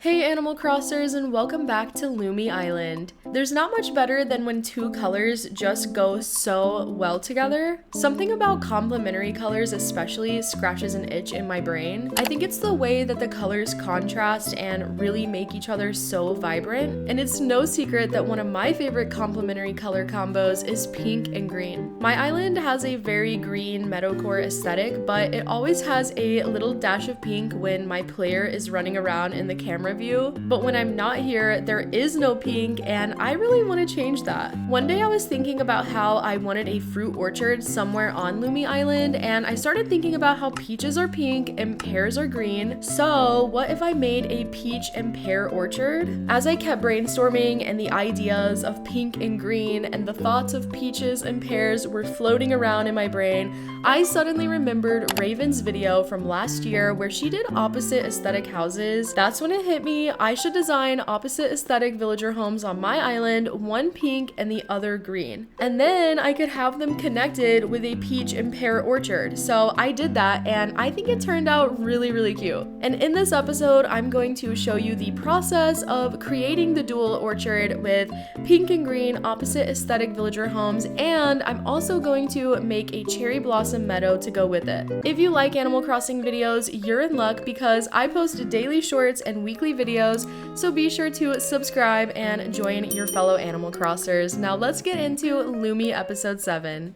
Hey Animal Crossers, and welcome back to Lumi Island. There's not much better than when two colors just go so well together. Something about complementary colors especially scratches an itch in my brain. I think it's the way that the colors contrast and really make each other so vibrant. And it's no secret that one of my favorite complementary color combos is pink and green. My island has a very green meadowcore aesthetic, but it always has a little dash of pink when my player is running around in the camera view, but when I'm not here, there is no pink, and I really want to change that. One day I was thinking about how I wanted a fruit orchard somewhere on Lumi Island, and I started thinking about how peaches are pink and pears are green. So what if I made a peach and pear orchard? As I kept brainstorming and the ideas of pink and green and the thoughts of peaches and pears were floating around in my brain, I suddenly remembered Raven's video from last year where she did opposite aesthetic houses. That's when it hit me, I should design opposite aesthetic villager homes on my island, one pink and the other green. And then I could have them connected with a peach and pear orchard. So I did that, and I think it turned out really cute. And in this episode, I'm going to show you the process of creating the dual orchard with pink and green opposite aesthetic villager homes, and I'm also going to make a cherry blossom meadow to go with it. If you like Animal Crossing videos, you're in luck because I post daily shorts and weekly videos, so be sure to subscribe and join your fellow Animal Crossers. Now let's get into Lumi episode 7.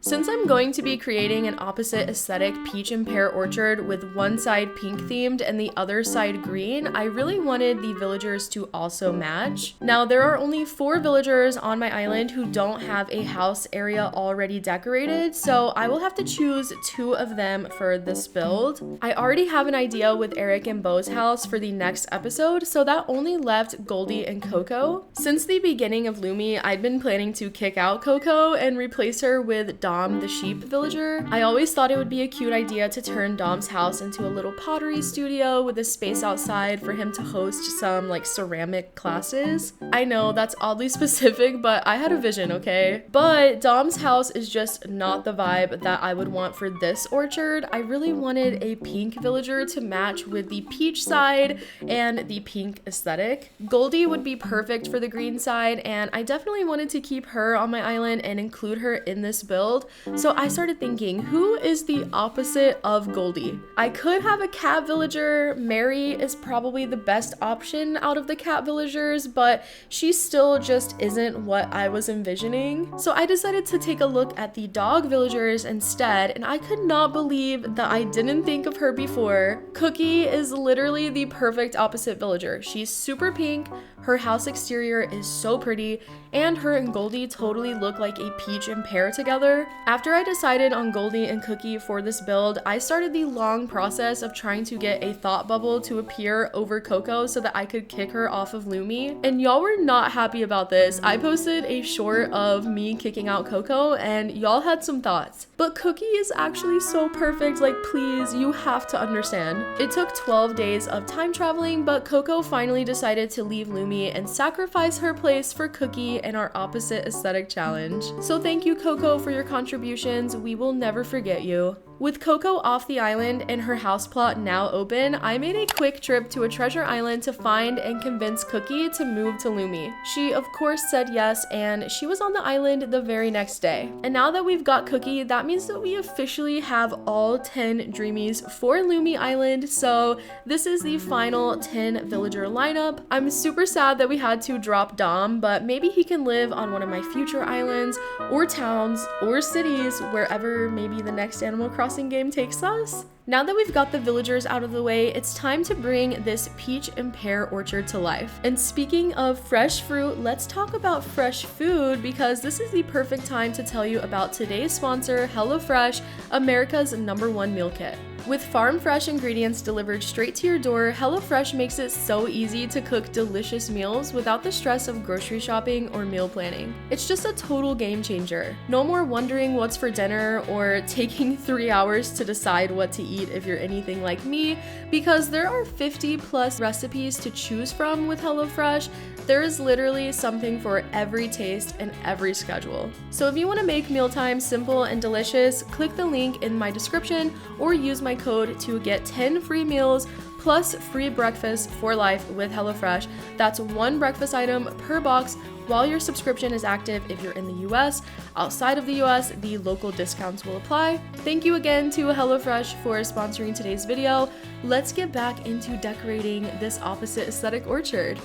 Since I'm going to be creating an opposite aesthetic peach and pear orchard with one side pink themed and the other side green, I really wanted the villagers to also match. Now there are only 4 villagers on my island who don't have a house area already decorated, so I will have to choose 2 of them for this build. I already have an idea with Eric and Bo's house for the next episode, so that only left Goldie and Coco. Since the beginning of Lumi, I'd been planning to kick out Coco and replace her with Dom, the sheep villager. I always thought it would be a cute idea to turn Dom's house into a little pottery studio with a space outside for him to host some ceramic classes. I know that's oddly specific, but I had a vision, okay? But Dom's house is just not the vibe that I would want for this orchard. I really wanted a pink villager to match with the peach side and the pink aesthetic. Goldie would be perfect for the green side, and I definitely wanted to keep her on my island and include her in this build. So I started thinking, who is the opposite of Goldie? I could have a cat villager. Mary is probably the best option out of the cat villagers, but she still just isn't what I was envisioning. So I decided to take a look at the dog villagers instead, and I could not believe that I didn't think of her before. Cookie is literally the perfect opposite villager. She's super pink, her house exterior is so pretty, and her and Goldie totally look like a peach and pear together. After I decided on Goldie and Cookie for this build, I started the long process of trying to get a thought bubble to appear over Coco so that I could kick her off of Lumi. And y'all were not happy about this. I posted a short of me kicking out Coco, and y'all had some thoughts. But Cookie is actually so perfect, please, you have to understand. It took 12 days of time traveling, but Coco finally decided to leave Lumi and sacrifice her place for Cookie in our opposite aesthetic challenge. So thank you, Coco, for your contributions. We will never forget you. With Coco off the island and her house plot now open, I made a quick trip to a treasure island to find and convince Cookie to move to Lumi. She of course said yes, and she was on the island the very next day. And now that we've got Cookie, that means that we officially have all 10 Dreamies for Lumi Island, so this is the final 10 villager lineup. I'm super sad that we had to drop Dom, but maybe he can live on one of my future islands or towns or cities, wherever maybe the next Animal Crossing game takes us. Now that we've got the villagers out of the way, it's time to bring this peach and pear orchard to life. And speaking of fresh fruit, let's talk about fresh food, because this is the perfect time to tell you about today's sponsor, HelloFresh, America's #1 meal kit. With farm fresh ingredients delivered straight to your door, HelloFresh makes it so easy to cook delicious meals without the stress of grocery shopping or meal planning. It's just a total game changer. No more wondering what's for dinner or taking 3 hours to decide what to eat if you're anything like me, because there are 50+ recipes to choose from with HelloFresh. There is literally something for every taste and every schedule. So if you want to make mealtime simple and delicious, click the link in my description or use my my code to get 10 free meals plus free breakfast for life with HelloFresh. That's one breakfast item per box while your subscription is active if you're in the US. Outside of the US, the local discounts will apply. Thank you again to HelloFresh for sponsoring today's video. Let's get back into decorating this opposite aesthetic orchard.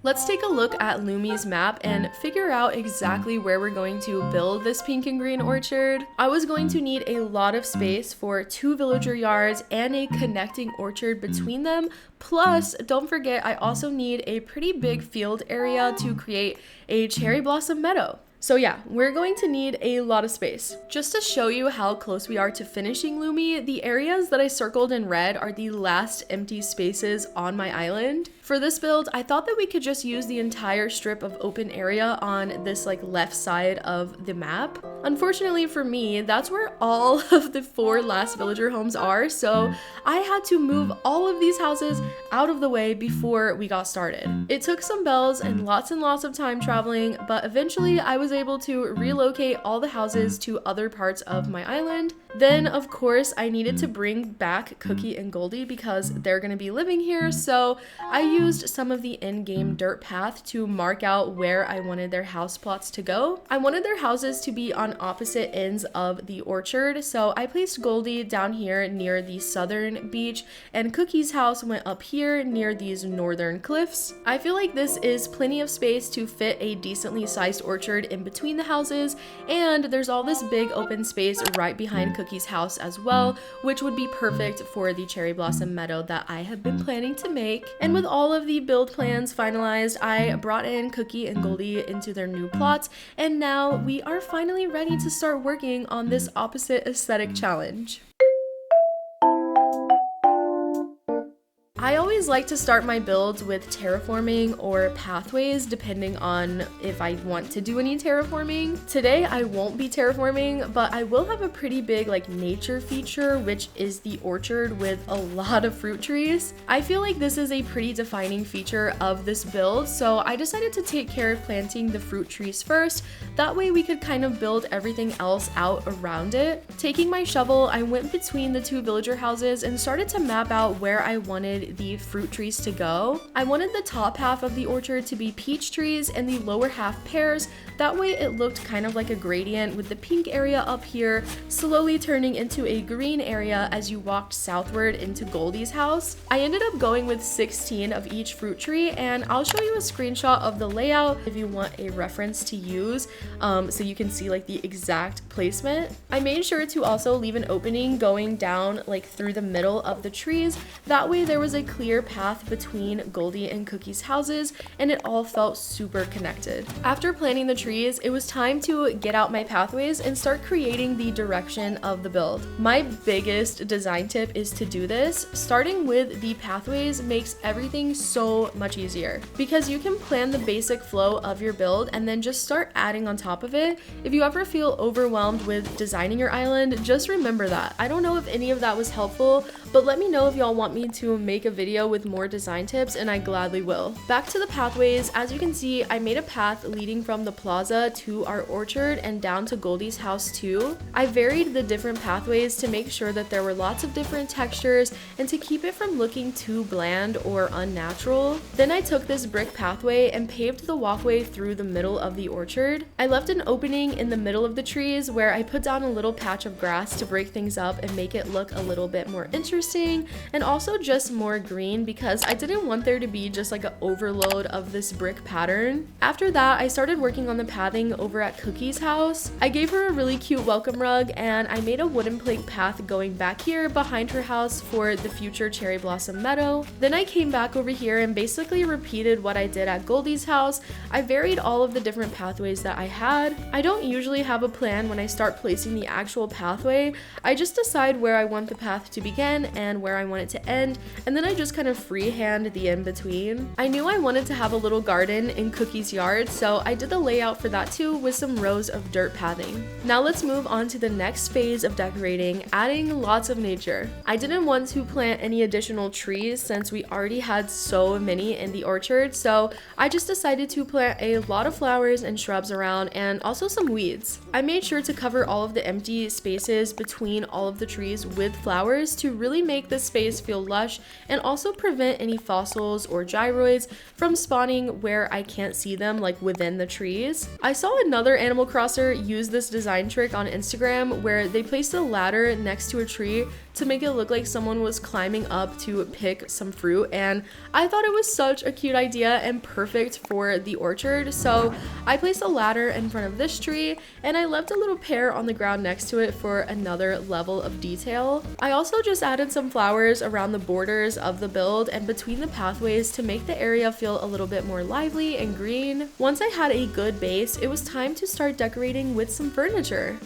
Let's take a look at Lumi's map and figure out exactly where we're going to build this pink and green orchard. I was going to need a lot of space for 2 villager yards and a connecting orchard between them. Plus, don't forget, I also need a pretty big field area to create a cherry blossom meadow. So yeah, we're going to need a lot of space. Just to show you how close we are to finishing Lumi, the areas that I circled in red are the last empty spaces on my island. For this build, I thought that we could just use the entire strip of open area on this left side of the map. Unfortunately for me, that's where all of the 4 last villager homes are, so I had to move all of these houses out of the way before we got started. It took some bells and lots of time traveling, but eventually I was able to relocate all the houses to other parts of my island. Then, of course, I needed to bring back Cookie and Goldie because they're gonna be living here, so I used some of the in-game dirt path to mark out where I wanted their house plots to go. I wanted their houses to be on opposite ends of the orchard, so I placed Goldie down here near the southern beach, and Cookie's house went up here near these northern cliffs. I feel like this is plenty of space to fit a decently sized orchard in between the houses, and there's all this big open space right behind Cookie's house as well, which would be perfect for the cherry blossom meadow that I have been planning to make. And with all of the build plans finalized, I brought in Cookie and Goldie into their new plots, and now we are finally ready to start working on this opposite aesthetic challenge. I always like to start my builds with terraforming or pathways depending on if I want to do any terraforming. Today I won't be terraforming, but I will have a pretty big nature feature, which is the orchard with a lot of fruit trees. I feel like this is a pretty defining feature of this build, so I decided to take care of planting the fruit trees first. That way we could kind of build everything else out around it. Taking my shovel, I went between the 2 villager houses and started to map out where I wanted the fruit trees to go. I wanted the top half of the orchard to be peach trees and the lower half pears. That way it looked kind of like a gradient, with the pink area up here slowly turning into a green area as you walked southward into Goldie's house. I ended up going with 16 of each fruit tree, and I'll show you a screenshot of the layout if you want a reference to use, so you can see the exact placement. I made sure to also leave an opening going down through the middle of the trees. That way there was a clear path between Goldie and Cookie's houses, and it all felt super connected. After planting the trees, it was time to get out my pathways and start creating the direction of the build. My biggest design tip is to do this. Starting with the pathways makes everything so much easier because you can plan the basic flow of your build and then just start adding on top of it. If you ever feel overwhelmed with designing your island, just remember that. I don't know if any of that was helpful, but let me know if y'all want me to make a video with more design tips, and I gladly will. Back to the pathways, as you can see, I made a path leading from the plaza to our orchard and down to Goldie's house too. I varied the different pathways to make sure that there were lots of different textures and to keep it from looking too bland or unnatural. Then I took this brick pathway and paved the walkway through the middle of the orchard. I left an opening in the middle of the trees where I put down a little patch of grass to break things up and make it look a little bit more interesting, and also just more green because I didn't want there to be just an overload of this brick pattern. After that, I started working on the pathing over at Cookie's house. I gave her a really cute welcome rug, and I made a wooden plank path going back here behind her house for the future cherry blossom meadow. Then I came back over here and basically repeated what I did at Goldie's house. I varied all of the different pathways that I had. I don't usually have a plan when I start placing the actual pathway. I just decide where I want the path to begin and where I want it to end, and then I just kind of freehand the in-between. I knew I wanted to have a little garden in Cookie's yard, so I did the layout for that too with some rows of dirt pathing. Now let's move on to the next phase of decorating, adding lots of nature. I didn't want to plant any additional trees since we already had so many in the orchard, so I just decided to plant a lot of flowers and shrubs around and also some weeds. I made sure to cover all of the empty spaces between all of the trees with flowers to really make the space feel lush and also prevent any fossils or gyroids from spawning where I can't see them, like within the trees. I saw another Animal Crosser use this design trick on Instagram where they placed a ladder next to a tree to make it look like someone was climbing up to pick some fruit, and I thought it was such a cute idea and perfect for the orchard. So I placed a ladder in front of this tree and I left a little pear on the ground next to it for another level of detail. I also just added some flowers around the borders of the build and between the pathways to make the area feel a little bit more lively and green. Once I had a good base, it was time to start decorating with some furniture.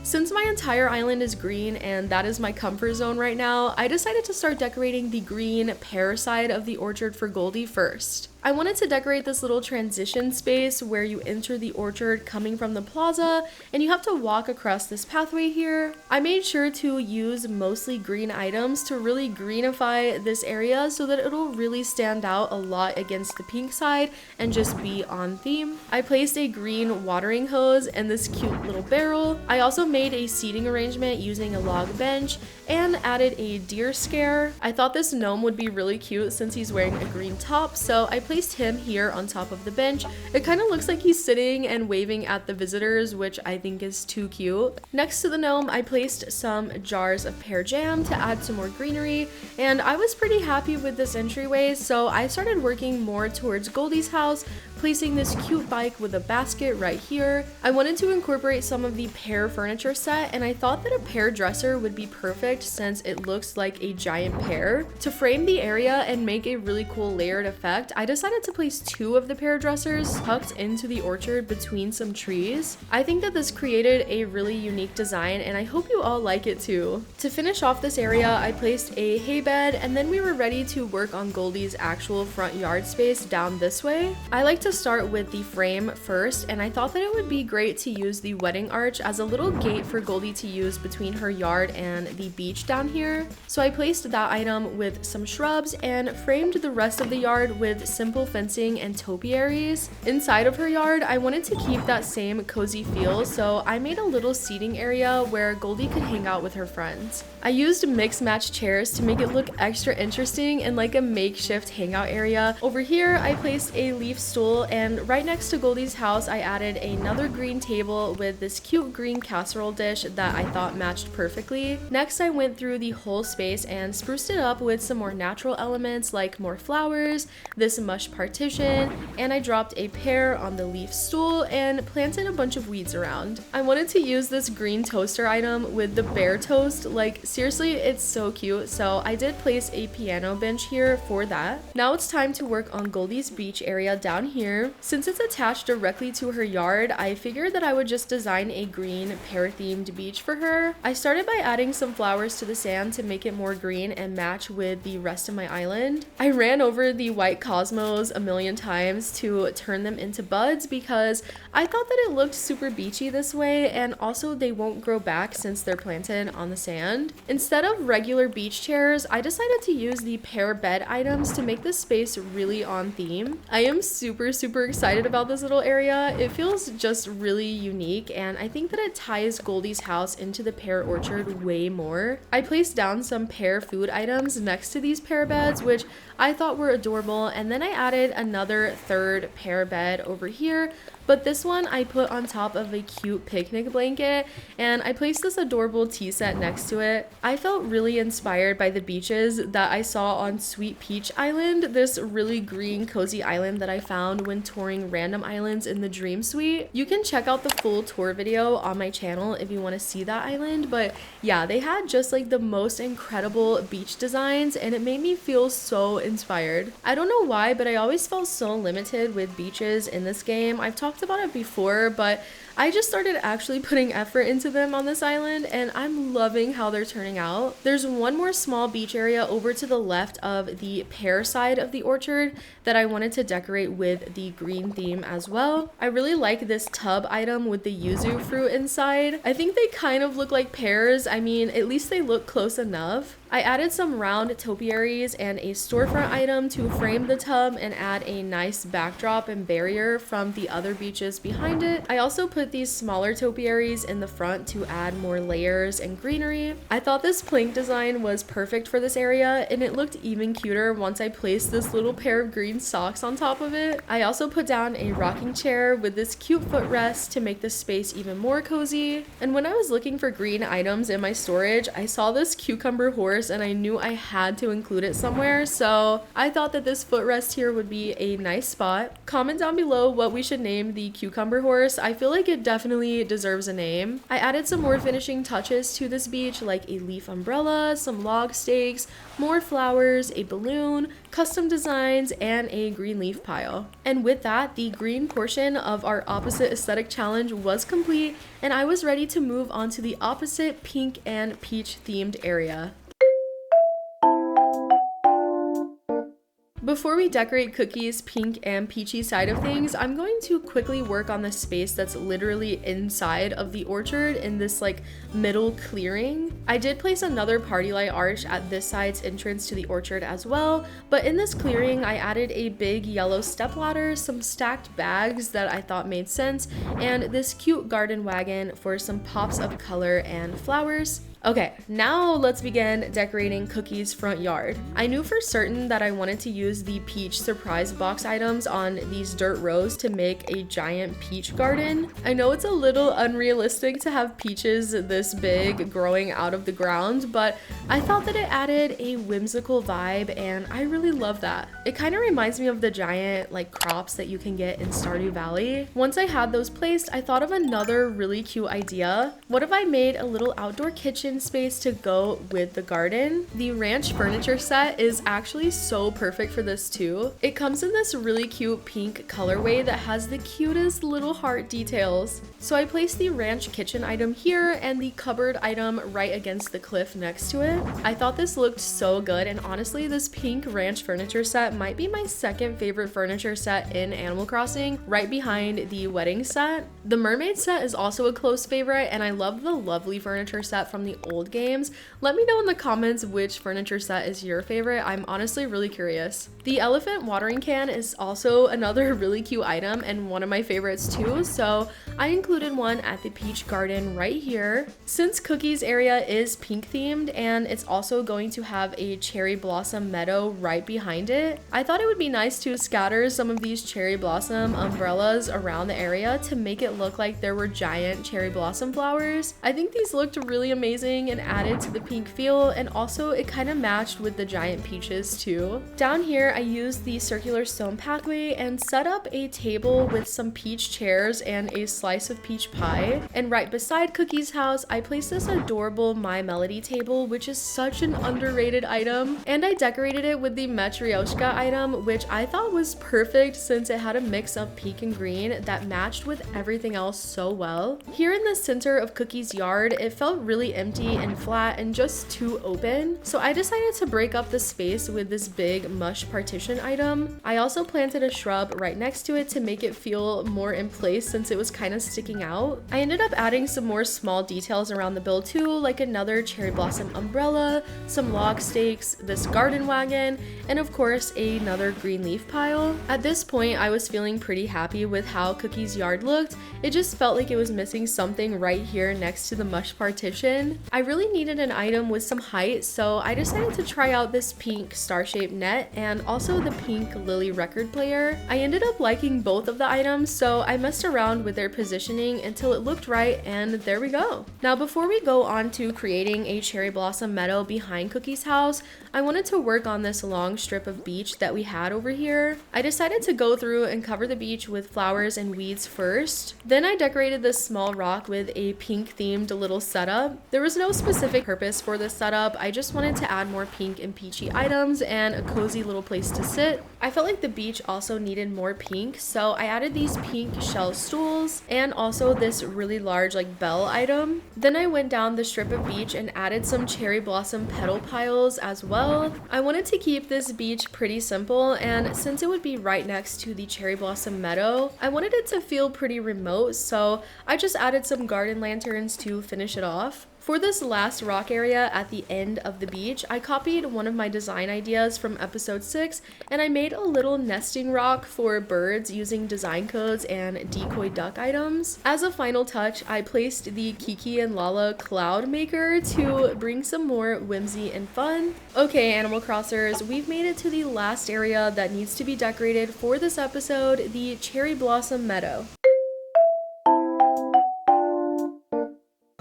Since my entire island is green and that is my comfort zone right now, I decided to start decorating the green pear side of the orchard for Goldie first. I wanted to decorate this little transition space where you enter the orchard coming from the plaza and you have to walk across this pathway here. I made sure to use mostly green items to really greenify this area so that it'll really stand out a lot against the pink side and just be on theme. I placed a green watering hose and this cute little barrel. I also made a seating arrangement using a log bench and added a deer scare. I thought this gnome would be really cute since he's wearing a green top, so I placed him here on top of the bench. It kind of looks like he's sitting and waving at the visitors, which I think is too cute. Next to the gnome, I placed some jars of pear jam to add some more greenery, and I was pretty happy with this entryway, so I started working more towards Goldie's house, placing this cute bike with a basket right here. I wanted to incorporate some of the pear furniture set, and I thought that a pear dresser would be perfect since it looks like a giant pear. To frame the area and make a really cool layered effect, I decided to place 2 of the pear dressers tucked into the orchard between some trees. I think that this created a really unique design and I hope you all like it too. To finish off this area, I placed a hay bed and then we were ready to work on Goldie's actual front yard space down this way. I like to start with the frame first, and I thought that it would be great to use the wedding arch as a little gate for Goldie to use between her yard and the beach down here. So I placed that item with some shrubs and framed the rest of the yard with simple fencing and topiaries. Inside of her yard, I wanted to keep that same cozy feel, so I made a little seating area where Goldie could hang out with her friends. I used mix match chairs to make it look extra interesting and like a makeshift hangout area. Over here, I placed a leaf stool, and right next to Goldie's house, I added another green table with this cute green casserole dish that I thought matched perfectly. Next, I went through the whole space and spruced it up with some more natural elements like more flowers, this mush partition, and I dropped a pear on the leaf stool and planted a bunch of weeds around. I wanted to use this green toaster item with the bear toast. Like, seriously, it's so cute, so I did place a piano bench here for that. Now it's time to work on Goldie's beach area down here. Since it's attached directly to her yard, I figured that I would just design a green pear-themed beach for her. I started by adding some flowers to the sand to make it more green and match with the rest of my island. I ran over the white cosmos a million times to turn them into buds because I thought that it looked super beachy this way, and also they won't grow back since they're planted on the sand. Instead of regular beach chairs, I decided to use the pear bed items to make this space really on theme. I am super excited about this little area. It feels just really unique, and I think that it ties Goldie's house into the pear orchard way more. I placed down some pear food items next to these pear beds, which I thought were adorable, and then I added another third pear bed over here, but this one I put on top of a cute picnic blanket, and I placed this adorable tea set next to it. I felt really inspired by the beaches that I saw on Sweet Peach Island, this really green cozy island that I found when touring random islands in the Dream Suite. You can check out the full tour video on my channel if you want to see that island, but yeah, they had just like the most incredible beach designs and it made me feel so inspired. I don't know why, but I always felt so limited with beaches in this game. I've talked about it before, but I just started actually putting effort into them on this island, and I'm loving how they're turning out. There's one more small beach area over to the left of the pear side of the orchard that I wanted to decorate with the green theme as well. I really like this tub item with the yuzu fruit inside. I think they kind of look like pears. I mean, at least they look close enough. I added some round topiaries and a storefront item to frame the tub and add a nice backdrop and barrier from the other beaches behind it. I also put these smaller topiaries in the front to add more layers and greenery. I thought this plank design was perfect for this area, and it looked even cuter once I placed this little pair of green socks on top of it. I also put down a rocking chair with this cute footrest to make the space even more cozy. And when I was looking for green items in my storage, I saw this cucumber horse and I knew I had to include it somewhere, so I thought that this footrest here would be a nice spot. Comment down below what we should name the cucumber horse. I feel like it definitely deserves a name. I added some more finishing touches to this beach, like a leaf umbrella, some log stakes, more flowers, a balloon, custom designs, and a green leaf pile. And with that, the green portion of our opposite aesthetic challenge was complete, and I was ready to move on to the opposite pink and peach themed area. Before we decorate Cookie's pink and peachy side of things, I'm going to quickly work on the space that's literally inside of the orchard in this like middle clearing. I did place another party light arch at this side's entrance to the orchard as well, but in this clearing I added a big yellow stepladder, some stacked bags that I thought made sense, and this cute garden wagon for some pops of color and flowers. Okay, now let's begin decorating Cookie's front yard. I knew for certain that I wanted to use the peach surprise box items on these dirt rows to make a giant peach garden. I know it's a little unrealistic to have peaches this big growing out of the ground, but I thought that it added a whimsical vibe and I really love that. It kind of reminds me of the giant like crops that you can get in Stardew Valley. Once I had those placed, I thought of another really cute idea. What if I made a little outdoor kitchen space to go with the garden? The ranch furniture set is actually so perfect for this too. It comes in this really cute pink colorway that has the cutest little heart details. So I placed the ranch kitchen item here and the cupboard item right against the cliff next to it. I thought this looked so good, and honestly this pink ranch furniture set might be my second favorite furniture set in Animal Crossing, right behind the wedding set. The mermaid set is also a close favorite, and I love the lovely furniture set from the old games. Let me know in the comments which furniture set is your favorite. I'm honestly really curious. The elephant watering can is also another really cute item and one of my favorites too, so I included one at the peach garden right here. Since Cookie's area is pink themed and it's also going to have a cherry blossom meadow right behind it, I thought it would be nice to scatter some of these cherry blossom umbrellas around the area to make it look like there were giant cherry blossom flowers. I think these looked really amazing and added to the pink feel, and also it kind of matched with the giant peaches too. Down here I used the circular stone pathway and set up a table with some peach chairs and a slice of peach pie. And right beside Cookie's house I placed this adorable My Melody table, which is such an underrated item, and I decorated it with the Matryoshka item, which I thought was perfect since it had a mix of pink and green that matched with everything else so well. Here in the center of Cookie's yard, it felt really empty and flat and just too open, so I decided to break up the space with this big mush partition item. I also planted a shrub right next to it to make it feel more in place since it was kind of sticking out. I ended up adding some more small details around the build too, like another cherry blossom umbrella, some log stakes, this garden wagon, and of course another green leaf pile. At this point I was feeling pretty happy with how Cookie's yard looked. It just felt like it was missing something right here next to the mush partition. I really needed an item with some height, so I decided to try out this pink star-shaped net and also the pink lily record player. I ended up liking both of the items, so I messed around with their positioning until it looked right, and there we go. Now before we go on to creating a cherry blossom meadow behind Cookie's house, I wanted to work on this long strip of beach that we had over here. I decided to go through and cover the beach with flowers and weeds first. Then I decorated this small rock with a pink themed little setup. There was no specific purpose for this setup. I just wanted to add more pink and peachy items and a cozy little place place to sit. I felt like the beach also needed more pink, so I added these pink shell stools and also this really large like bell item. Then I went down the strip of beach and added some cherry blossom petal piles as well. I wanted to keep this beach pretty simple, and since it would be right next to the cherry blossom meadow, I wanted it to feel pretty remote, so I just added some garden lanterns to finish it off. For this last rock area at the end of the beach, I copied one of my design ideas from episode 6 and I made a little nesting rock for birds using design codes and decoy duck items. As a final touch, I placed the Kiki and Lala cloud maker to bring some more whimsy and fun. Okay, Animal Crossers, we've made it to the last area that needs to be decorated for this episode, the Cherry Blossom Meadow.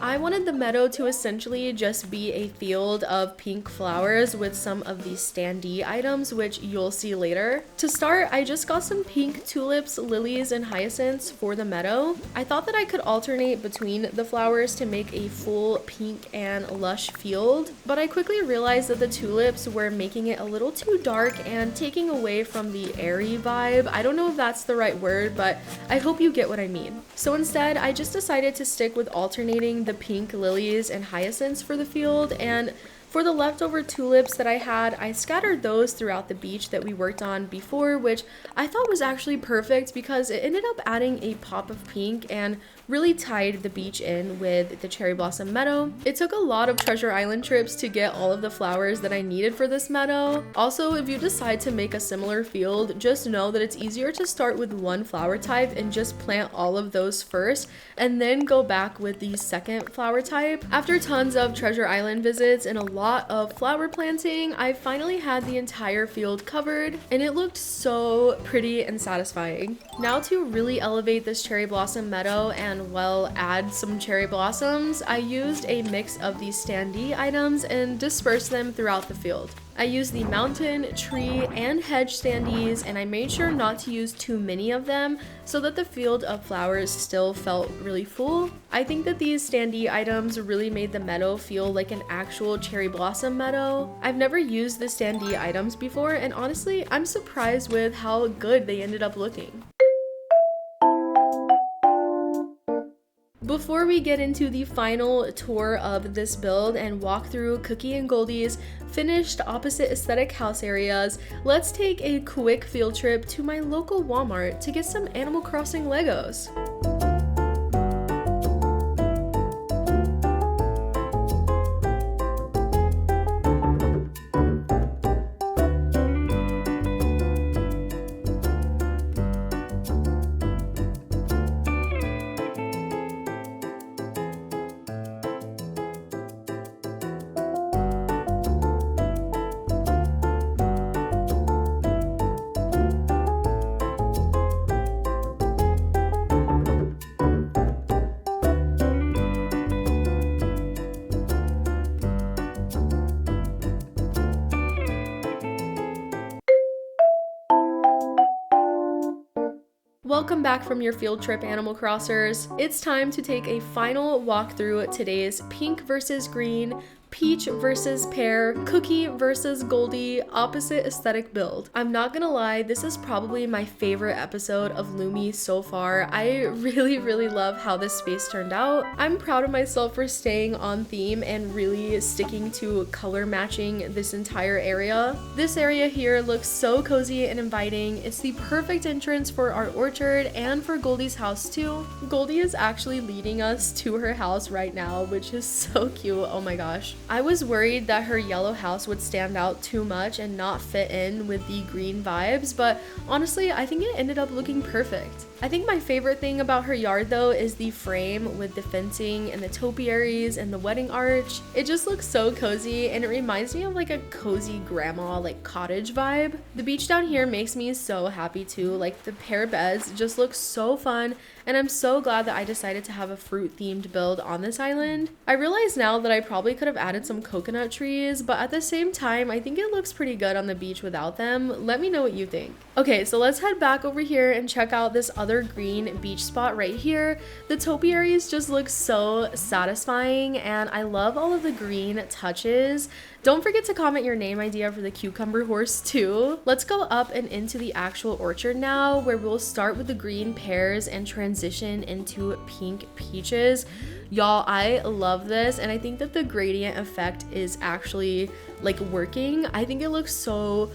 I wanted the meadow to essentially just be a field of pink flowers with some of these standee items, which you'll see later. To start, I just got some pink tulips, lilies, and hyacinths for the meadow. I thought that I could alternate between the flowers to make a full pink and lush field, but I quickly realized that the tulips were making it a little too dark and taking away from the airy vibe. I don't know if that's the right word, but I hope you get what I mean. So instead, I just decided to stick with alternating the pink lilies and hyacinths for the field, and for the leftover tulips that I had, I scattered those throughout the beach that we worked on before, which I thought was actually perfect because it ended up adding a pop of pink and really tied the beach in with the cherry blossom meadow. It took a lot of Treasure Island trips to get all of the flowers that I needed for this meadow. Also, if you decide to make a similar field, just know that it's easier to start with one flower type and just plant all of those first and then go back with the second flower type. After tons of Treasure Island visits and a lot of flower planting, I finally had the entire field covered and it looked so pretty and satisfying. Now to really elevate this cherry blossom meadow and add some cherry blossoms, I used a mix of these standee items and dispersed them throughout the field. I used the mountain, tree, and hedge standees, and I made sure not to use too many of them so that the field of flowers still felt really full. I think that these standee items really made the meadow feel like an actual cherry blossom meadow. I've never used the standee items before, and honestly, I'm surprised with how good they ended up looking. Before we get into the final tour of this build and walk through Cookie and Goldie's finished opposite aesthetic house areas, let's take a quick field trip to my local Walmart to get some Animal Crossing Legos. Welcome back from your field trip, Animal Crossers. It's time to take a final walk through today's pink versus green, peach versus pear, cookie versus Goldie opposite aesthetic build. I'm not gonna lie, this is probably my favorite episode of Lumi so far. I really love how this space turned out. I'm proud of myself for staying on theme and really sticking to color matching this entire area. This area here looks so cozy and inviting. It's the perfect entrance for our orchard and for Goldie's house too. Goldie is actually leading us to her house right now, which is so cute. Oh my gosh. I was worried that her yellow house would stand out too much and not fit in with the green vibes, but honestly, I think it ended up looking perfect. I think my favorite thing about her yard though is the frame with the fencing and the topiaries and the wedding arch. It just looks so cozy and it reminds me of like a cozy grandma like cottage vibe. The beach down here makes me so happy too. Like the pear beds just look so fun, and I'm so glad that I decided to have a fruit themed build on this island. I realize now that I probably could have added some coconut trees, but at the same time I think it looks pretty good on the beach without them. Let me know what you think. Okay, so let's head back over here and check out this other green beach spot right here. The topiaries just look so satisfying and I love all of the green touches. Don't forget to comment your name idea for the cucumber horse too. Let's go up and into the actual orchard now, where we'll start with the green pears and transition into pink peaches. Y'all, I love this, and I think that the gradient effect is actually like working. I think it looks so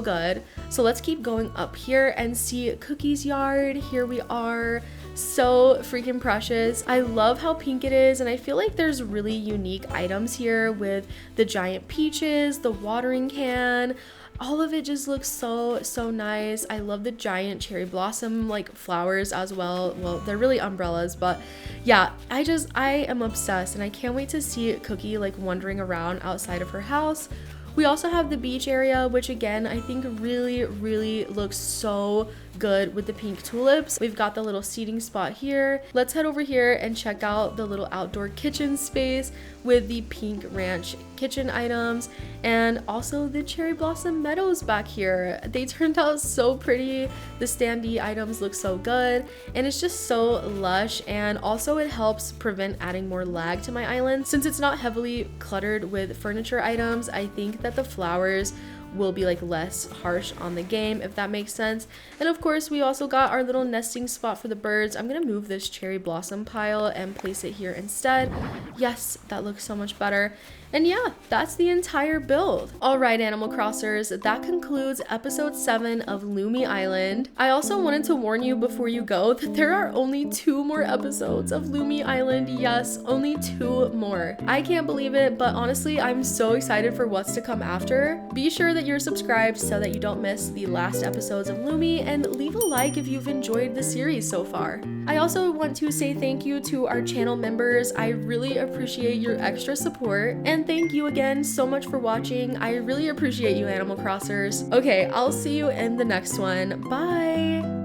good. So let's keep going up here and see Cookie's yard. Here we are. So freaking precious. I love how pink it is, and I feel like there's really unique items here with the giant peaches, the watering can. All of it just looks so nice. I love the giant cherry blossom like flowers as well. Well, they're really umbrellas, but yeah, I am obsessed, and I can't wait to see Cookie like wandering around outside of her house. We also have the beach area, which again, I think really looks so good with the pink tulips. We've got the little seating spot here. Let's head over here and check out the little outdoor kitchen space with the pink ranch kitchen items, and also the cherry blossom meadows back here. They turned out so pretty. The standee items look so good, and it's just so lush, and also it helps prevent adding more lag to my island. Since it's not heavily cluttered with furniture items, I think that the flowers will be like less harsh on the game, if that makes sense. And of course, we also got our little nesting spot for the birds. I'm gonna move this cherry blossom pile and place it here instead. Yes, that looks so much better. And yeah, that's the entire build. All right, Animal Crossers, that concludes episode 7 of Lumi Island. I also wanted to warn you before you go that there are only 2 more episodes of Lumi Island. Yes, only 2 more. I can't believe it, but honestly, I'm so excited for what's to come after. Be sure that you're subscribed so that you don't miss the last episodes of Lumi, and leave a like if you've enjoyed the series so far. I also want to say thank you to our channel members. I really appreciate your extra support, and thank you again so much for watching. I really appreciate you, Animal Crossers. Okay, I'll see you in the next one. Bye!